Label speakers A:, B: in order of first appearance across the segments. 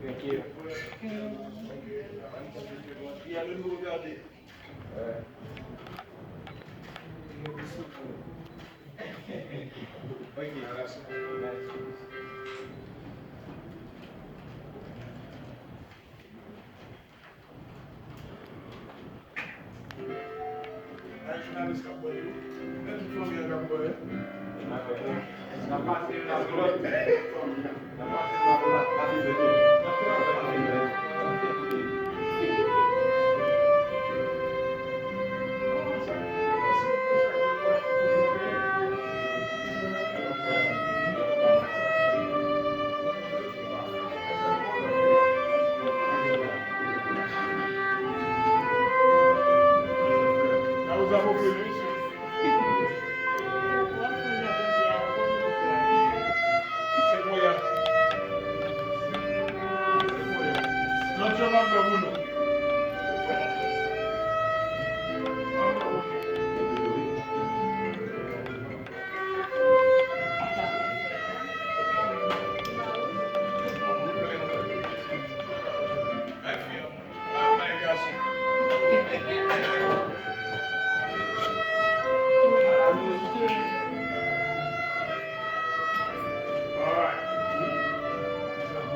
A: Thank you.
B: Il y a le nous regarder.
A: Ok, merci.
B: Un journaliste qui a boire. Même une famille qui a boire.
A: La passe de la glotte. La passe de la glotte.
B: Là, vous avez obtenu, c'est moyen. L'autre jour, je vais vous.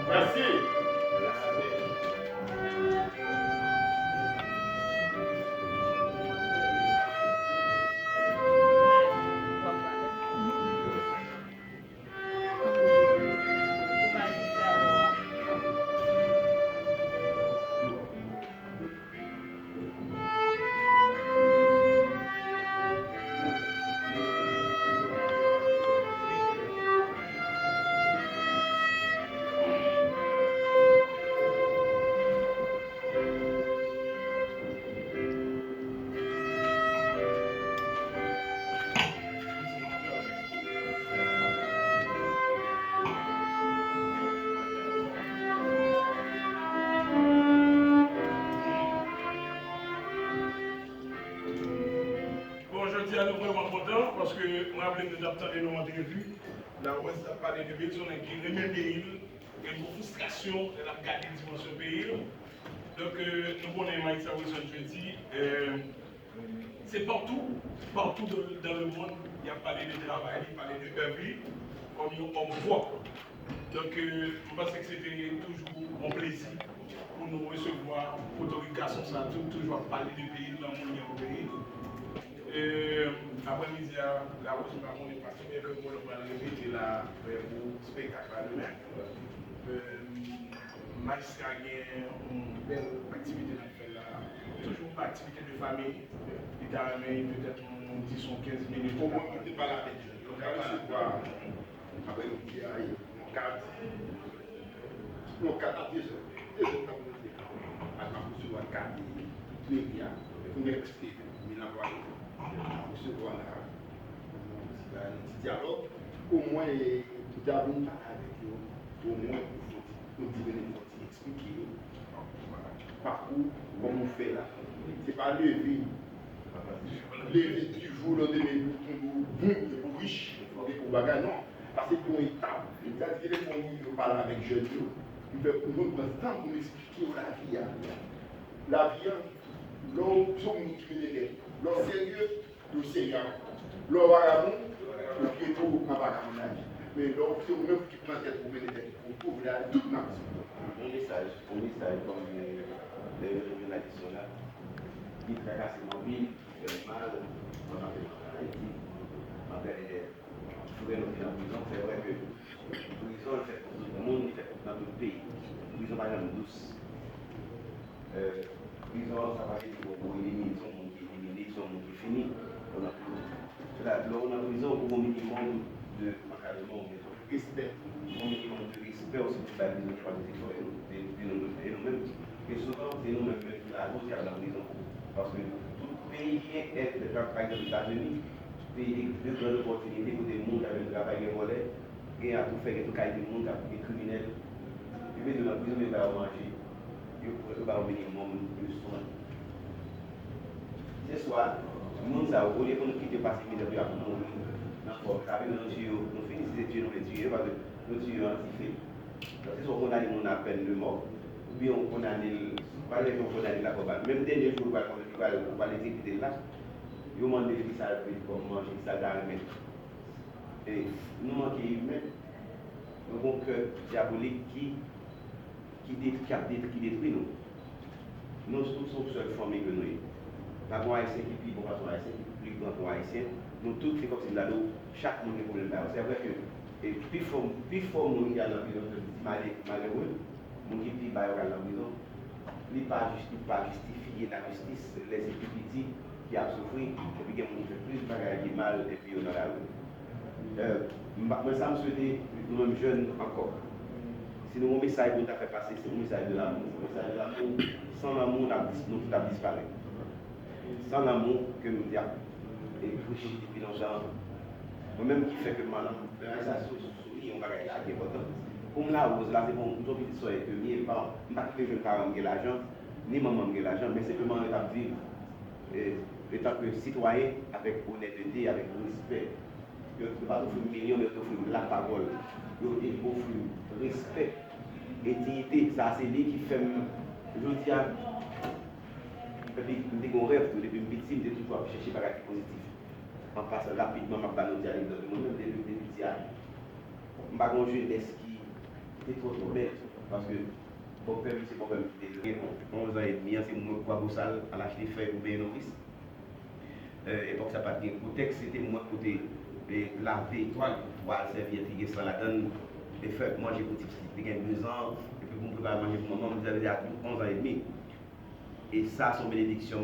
B: Merci. Bon, je dis à nous vraiment content parce que moi, je nous attendons nos entrevues. La Ouest a parlé de Béton qui remet le pays, et une frustration de la garde de dimension pays. Donc, nous connaissons Mike Wilson jeudi. C'est partout dans le monde, il a parlé de travail, il a parlé de vie, comme on voit. Donc, je pense que c'était toujours un plaisir pour nous recevoir, pour l'autorisation, ça toujours parler du pays, dans le monde pays. Après-midi, la Rose Baron est passée, mais que moi, le invité là pour le spectacle à lui-même. Magistrat a une belle activité dans le fait là. Toujours une activité de famille. Il a amené peut-être 10 ou 15 minutes.
C: Au moins, on n'est pas là avec je. Donc, à recevoir, après le petit aïe, mon cadre. Mon cadre, 2 heures. 2 heures, quand on est là. À recevoir 4 les biens. Vous m'expliquez, vous m'envoyez. Recevoir là. Un petit dialogue. Au moins, nous avons parlé avec eux. Au moins, nous devons expliquer parcours, comment on fait là. C'est pas lever. Lever du jour au lendemain, nous riche, pour bagarre, non. Parce que pour une étape, c'est-à-dire qu'on parle avec jeunes, il faut nous prendre le temps pour nous expliquer la vie. La vie, l'homme, nous criminels, l'homme sérieux, le sérieux. L'homme vagabond, le piéton, un vagabondage. Mais l'homme, c'est nous qui prend tête pour mener tête, pour trouver toute la vie.
D: Un message comme les journalistes sont là, qui tracassent ma vie, qui fait mal, on a fait en Haïti, en derrière, je voudrais nous dire en prison, c'est vrai que la prison, le fait pour tout le monde, il fait dans tout le pays. La prison, par exemple, douce. La prison, ça va être pour éliminer, son monde qui finit. On a prison pour un minimum de encadrement, respect, un minimum de respect aussi pour la vie de nous-mêmes. Et souvent, c'est nous-mêmes qui avons la prison. Parce que tout pays qui est, par exemple, les États-Unis, pays de grandes opportunités pour des gens avec le travail et volet, et à tout faire, et tout cas, des gens des criminels. Ils viennent de la prison, ils vont manger, ils vont avoir un minimum de soins. Ce soir, nous avons, au lieu de nous quitter passer de la nous nous finissons les tuer parce que nous tuons anti-fait. que soit condamné à peine de mort, ou bien on condamne, pas les gens condamnés la combattre. Même dernier jour, on va les exécuter là, ils ont demandé qui ça comme manger, qui ça d'armer. Et nous manquons humains, nous avons un cœur diabolique qui détruit nous. Nous tous sommes seuls formés que nous. La voix haïtienne qui vit pour la voix haïtienne, qui plus grand pour haïtien, nous tous c'est comme si là chaque monde est problème. C'est vrai que et plus fort monde qui a dans la prison, malheureux, monde qui vit dans la prison, il pas justifier la justice, les petits qui a souffert, et puis qui ont fait plus de mal et puis on a la rue. Moi, ça me souhaite, nous sommes jeunes encore. Si nous avons un message pour nous faire passer, c'est un message de l'amour. Un message de l'amour. Sans l'amour, nous tout disparaît. Sans l'amour, que nous disons, et puis depuis longtemps, moi-même qui fait que maintenant, ça sourit, on va gagner chaque important. Comme la rose, là, c'est bon, nous avons dit que c'est mieux, pas que je ne pas l'argent, ni maman me l'argent, mais simplement vivre en tant que citoyen avec honnêteté, avec respect. Je ne peux pas offrir millions, mais offrir la parole. Je offrir respect et dignité. Ça, c'est lui qui fait. Je dis à. Depuis mon rêve, depuis une victime, de toujours chercher des choses positives. En passant rapidement, je vais vous dire moi-même, depuis petit, je ne vais pas jeunesse qui était trop bête. Parce que mon père, c'est mon père qui était 11 ans et demi, c'est moi qui suis à l'acheter feuilles pour bien nourrir. Époque, ça n'a pas de contexte, c'était moi qui laver toile, pour servir à ça la donne des feuilles. Moi, j'ai petit, 2 ans, et puis pour me préparer à manger pour maman, vous avez 11 ans et demi. Et ça, son bénédiction,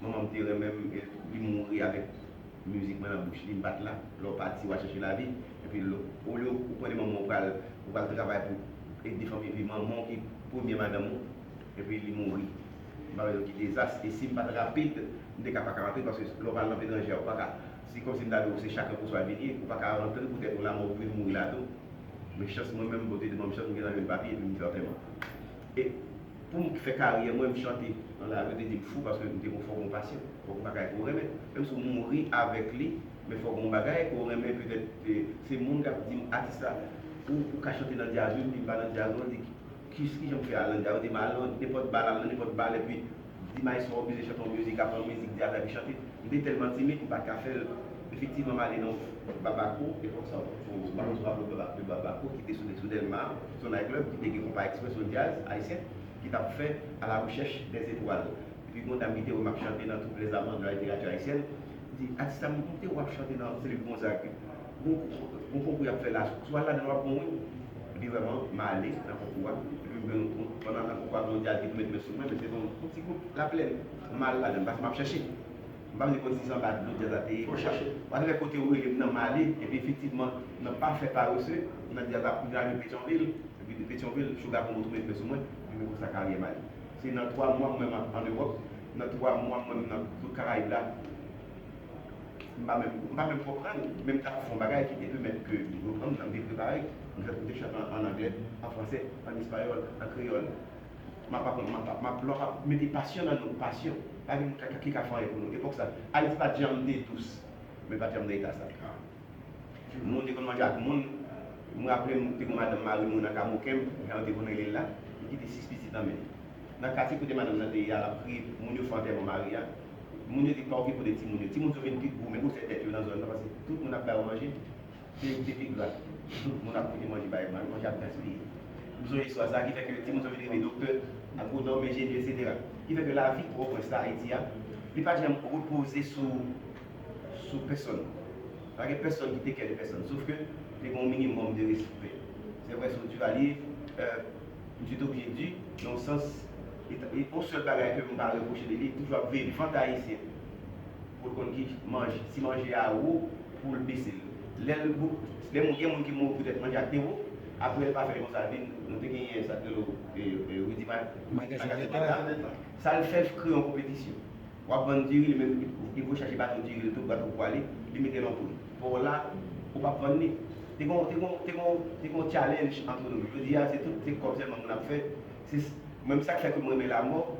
D: maman me dirait même, il mourir avec musique dans la bouche, il me bat là, l'autre parti, va chercher la vie. Et puis, au lieu où prenez maman pour travailler pour aider des familles, puis maman qui est première madame, et puis il mourit. Il désastre. Et si je ne suis pas rapide, je ne suis pas rentrer parce que l'on va l'enlever dans le gère. C'est comme si c'est chacun pour soi venir, pour pas rentrer, peut-être pour la mort, pour mourir là. Mais chance moi-même, beauté de mon chance, je vais dans le papier et puis je me faire vraiment. Et pour me faire carrière, moi, je chanter dans la rue, je dis fou parce que je faut qu'on passion, il faut qu'on bagaille pour remettre. Même si on mourit avec lui, mais il faut qu'on bagaille pour remettre peut-être. C'est le monde qui dit à ça, ou qu'à chanter dans le jazz, il va dans le jazz, il dit qu'est-ce que j'aime faire à l'endroit, il dit n'importe balle, et puis il dit ils sont obligés de chanter en musique, apprendre musique, jazz, et puis chanter. Il est tellement timide, il ne peut pas faire. Effectivement, aller dans Babako, et pour ça, il faut se rappeler de Babako qui était sous Delmar, son club, qui était par expression jazz haïtien, qui t'a fait à la recherche des étoiles. Et puis, quand on a mis au chanter dans tous les amants de la littérature haïtienne, il dit Artiste, on va chanter dans le Gonzague. Mon concours a fait là, soit là dans le bon, il dit vraiment, m'aller dans le concours, pendant le concours mondial, il met le souverain, mais c'est un petit groupe, la plaine, mal là, parce que je vais chercher. Je ne vais pas dire que il faut chercher. On va côté où il est Mali, et puis effectivement, on n'a pas fait par eux, on a dit à la Pétionville, et puis de Pétionville, je suis là pour me trouver plus ou moins, puis pour sa carrière Mali. C'est dans 3 mois même en Europe, dans 3 mois même dans le Caraïbe là, je ne vais pas même comprendre, même quand on fait un bagage qui est même que nous prendre dans des préparés, nous avons des chants en anglais, en français, en espagnol, en créole. Je mets des passions dans nos passions. Qui a fait pour nous. Et pour ça, Haïti pas jamais tous, mais pas jamais d'État ça. Nous, on a Jacques Moun, je me rappelle que Madame Marie Moun a Kamoukem, quand on est là, il dit 6 petits dans le quartier où Madame Nadé a pris, mon Dieu Fanté, mon mari, mon Dieu dit pas pour des petits moun. Si mon Dieu vient vite pour mais vous c'est dans la zone, parce que tout le monde a pas à manger, c'est des pics là. Tout le monde a pris manger, manger à presque. Nous avons histoire ça qui fait que si nous sommes des docteurs, agronome, ingénieurs, etc. Qui fait que la vie propre de Haïti, il n'est pas jamais reposé sur personne. Il n'y a personne qui t'éclaire de personne, sauf que il y a un minimum de respect. C'est vrai, si tu vas lire, tu es obligé de dire, dans le sens, au seul bagage que je vais reprocher de lui, toujours vivre haïtien pour qu'on mange, si manger à eau, pour le baisser. Les gens qui vont peut-être manger à terreau, après, il pas faire comme ça, nous avons gagné ça de l'eau. Ça le fait créer une compétition. On va vendre du riz, il faut chercher bateau du riz, tout bateau pour aller, il met l'ampoule. Pour là, on va vendre. C'est un challenge entre nous. Je veux dire, c'est tout comme ça qu'on a fait. Même ça qui fait que moi, je mets la mort.